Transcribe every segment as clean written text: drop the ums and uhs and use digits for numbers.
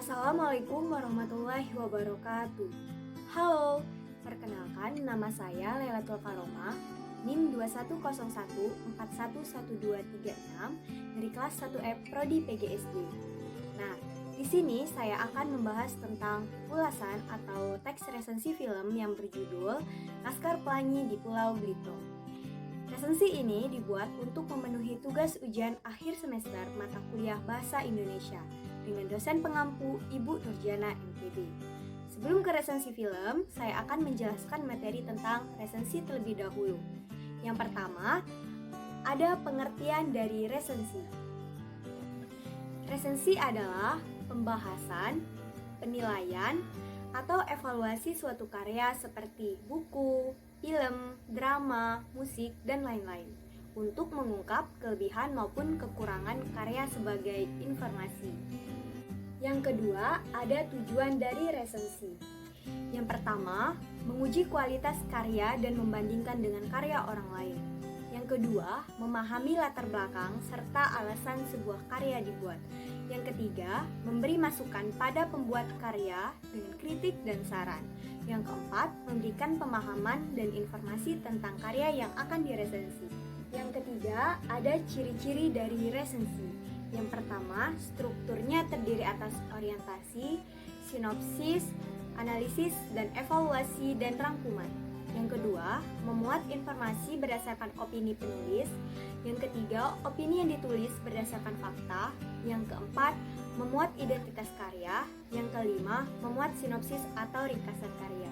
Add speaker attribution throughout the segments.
Speaker 1: Assalamualaikum warahmatullahi wabarakatuh. Halo, perkenalkan nama saya Lailatul Karomah, NIM 2101411236 dari kelas 1F Prodi PGSD. Nah, di sini saya akan membahas tentang ulasan atau teks resensi film yang berjudul Laskar Pelangi di Pulau Belitung. Resensi ini dibuat untuk memenuhi tugas ujian akhir semester mata kuliah Bahasa Indonesia dengan dosen pengampu Ibu Nurjana MTB. Sebelum ke resensi film, saya akan menjelaskan materi tentang resensi terlebih dahulu. Yang pertama, ada pengertian dari resensi. Resensi adalah pembahasan, penilaian, atau evaluasi suatu karya seperti buku, film, drama, musik, dan lain-lain untuk mengungkap kelebihan maupun kekurangan karya sebagai informasi. Yang kedua, ada tujuan dari resensi. Yang pertama, menguji kualitas karya dan membandingkan dengan karya orang lain. Yang kedua, memahami latar belakang serta alasan sebuah karya dibuat. Yang ketiga, memberi masukan pada pembuat karya dengan kritik dan saran. Yang keempat, memberikan pemahaman dan informasi tentang karya yang akan diresensi. Yang ketiga, ada ciri-ciri dari resensi. Yang pertama, strukturnya terdiri atas orientasi, sinopsis, analisis, dan evaluasi dan rangkuman. Yang kedua, memuat informasi berdasarkan opini penulis. Yang ketiga, opini yang ditulis berdasarkan fakta. Yang keempat, memuat identitas karya. Yang kelima, memuat sinopsis atau ringkasan karya.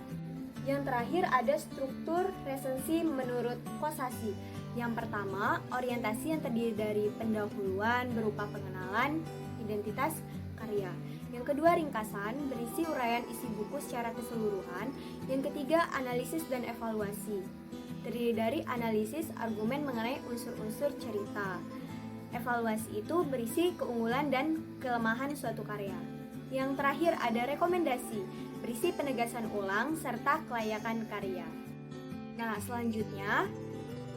Speaker 1: Yang terakhir ada struktur resensi menurut Kosasi. Yang pertama, orientasi yang terdiri dari pendahuluan berupa pengenalan, identitas, karya. Yang kedua, ringkasan berisi uraian isi buku secara keseluruhan. Yang ketiga, analisis dan evaluasi. Terdiri dari analisis argumen mengenai unsur-unsur cerita. Evaluasi itu berisi keunggulan dan kelemahan suatu karya. Yang terakhir ada rekomendasi, berisi penegasan ulang serta kelayakan karya. Nah, selanjutnya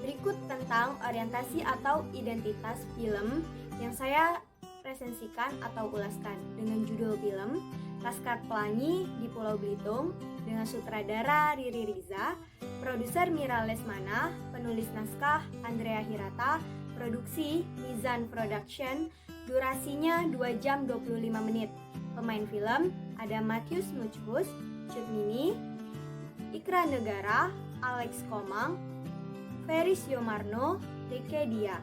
Speaker 1: berikut tentang orientasi atau identitas film yang saya resensikan atau ulaskan dengan judul film Laskar Pelangi di Pulau Belitung dengan sutradara Riri Riza, produser Mira Lesmana, penulis naskah Andrea Hirata, produksi Mizan Production, durasinya 2 jam 25 menit. Pemain film ada Matius Muchus, Cut Mini, Ikra Negara, Alex Komang, Feris Yomarno, Rike Dia.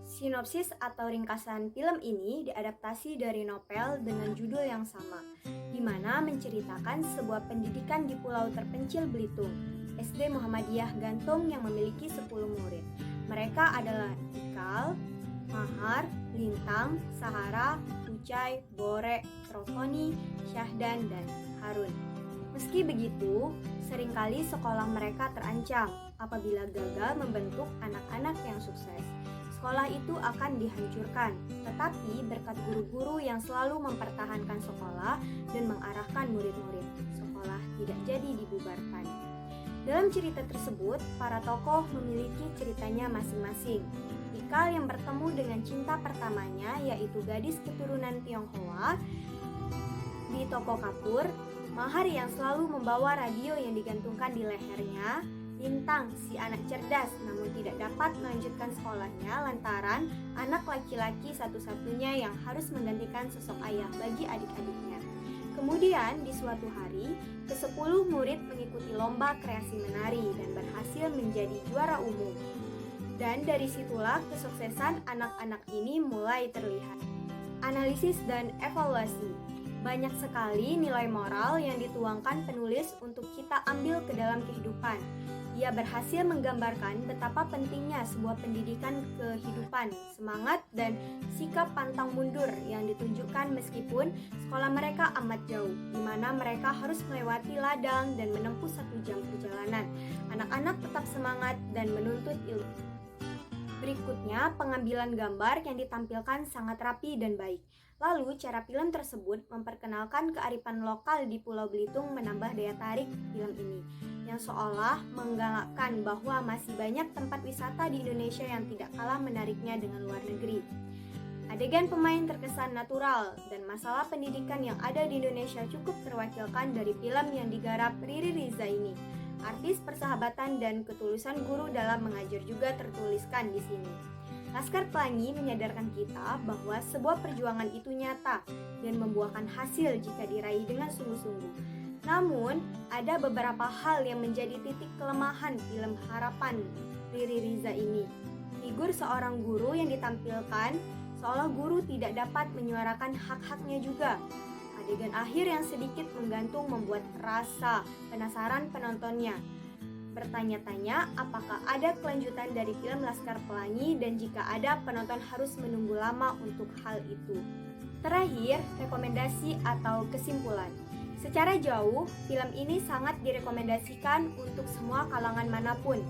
Speaker 1: Sinopsis atau ringkasan film ini diadaptasi dari novel dengan judul yang sama, di mana menceritakan sebuah pendidikan di pulau terpencil Belitung, SD Muhammadiyah Gantong yang memiliki 10 murid. Mereka adalah Ikal, Mahar, Lintang, Sahara, Ucai, Bore, Trofoni, Syahdan, dan Harun. Meski begitu, seringkali sekolah mereka terancam apabila gagal membentuk anak-anak yang sukses. Sekolah itu akan dihancurkan, tetapi berkat guru-guru yang selalu mempertahankan sekolah dan mengarahkan murid-murid, sekolah tidak jadi dibubarkan. Dalam cerita tersebut, para tokoh memiliki ceritanya masing-masing. Ikal yang bertemu dengan cinta pertamanya, yaitu gadis keturunan Tionghoa di toko kapur, Mahar yang selalu membawa radio yang digantungkan di lehernya, Lintang si anak cerdas namun tidak dapat melanjutkan sekolahnya lantaran anak laki-laki satu-satunya yang harus menggantikan sosok ayah bagi adik-adiknya. Kemudian di suatu hari, ke-10 murid mengikuti lomba kreasi menari dan berhasil menjadi juara umum. Dan dari situlah kesuksesan anak-anak ini mulai terlihat. Analisis dan evaluasi. Banyak sekali nilai moral yang dituangkan penulis untuk kita ambil ke dalam kehidupan. Ia berhasil menggambarkan betapa pentingnya sebuah pendidikan kehidupan, semangat dan sikap pantang mundur yang ditunjukkan meskipun sekolah mereka amat jauh, di mana mereka harus melewati ladang dan menempuh 1 jam perjalanan. Anak-anak tetap semangat dan menuntut ilmu. Berikutnya, pengambilan gambar yang ditampilkan sangat rapi dan baik. Lalu, cara film tersebut memperkenalkan kearifan lokal di Pulau Belitung menambah daya tarik film ini, yang seolah menggalakkan bahwa masih banyak tempat wisata di Indonesia yang tidak kalah menariknya dengan luar negeri. Adegan pemain terkesan natural dan masalah pendidikan yang ada di Indonesia cukup terwakilkan dari film yang digarap Riri Riza ini. Artis persahabatan dan ketulusan guru dalam mengajar juga tertuliskan di sini. Laskar Pelangi menyadarkan kita bahwa sebuah perjuangan itu nyata dan membuahkan hasil jika diraih dengan sungguh-sungguh. Namun, ada beberapa hal yang menjadi titik kelemahan film Harapan Riri Riza ini. Figur seorang guru yang ditampilkan seolah guru tidak dapat menyuarakan hak-haknya juga. Adegan akhir yang sedikit menggantung membuat rasa penasaran penontonnya. Bertanya-tanya apakah ada kelanjutan dari film Laskar Pelangi dan jika ada penonton harus menunggu lama untuk hal itu. Terakhir, rekomendasi atau kesimpulan. Secara jauh, film ini sangat direkomendasikan untuk semua kalangan manapun.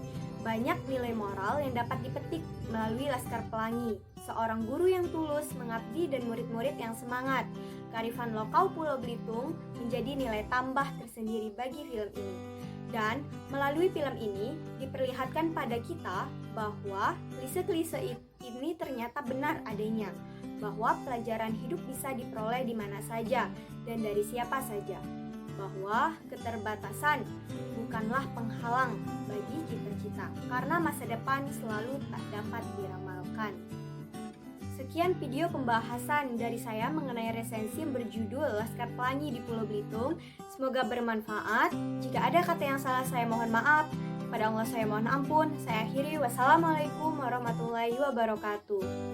Speaker 1: Banyak nilai moral yang dapat dipetik melalui Laskar Pelangi. Seorang guru yang tulus mengabdi dan murid-murid yang semangat. Kearifan lokal Pulau Belitung menjadi nilai tambah tersendiri bagi film ini. Dan melalui film ini diperlihatkan pada kita bahwa klise-klise ini ternyata benar adanya. Bahwa pelajaran hidup bisa diperoleh di mana saja dan dari siapa saja. Bahwa keterbatasan bukanlah penghalang bagi cita-cita, karena masa depan selalu tak dapat diramalkan. Sekian video pembahasan dari saya mengenai resensi yang berjudul Laskar Pelangi di Pulau Belitung. Semoga bermanfaat. Jika ada kata yang salah saya mohon maaf. Pada Allah saya mohon ampun. Saya akhiri. Wassalamualaikum warahmatullahi wabarakatuh.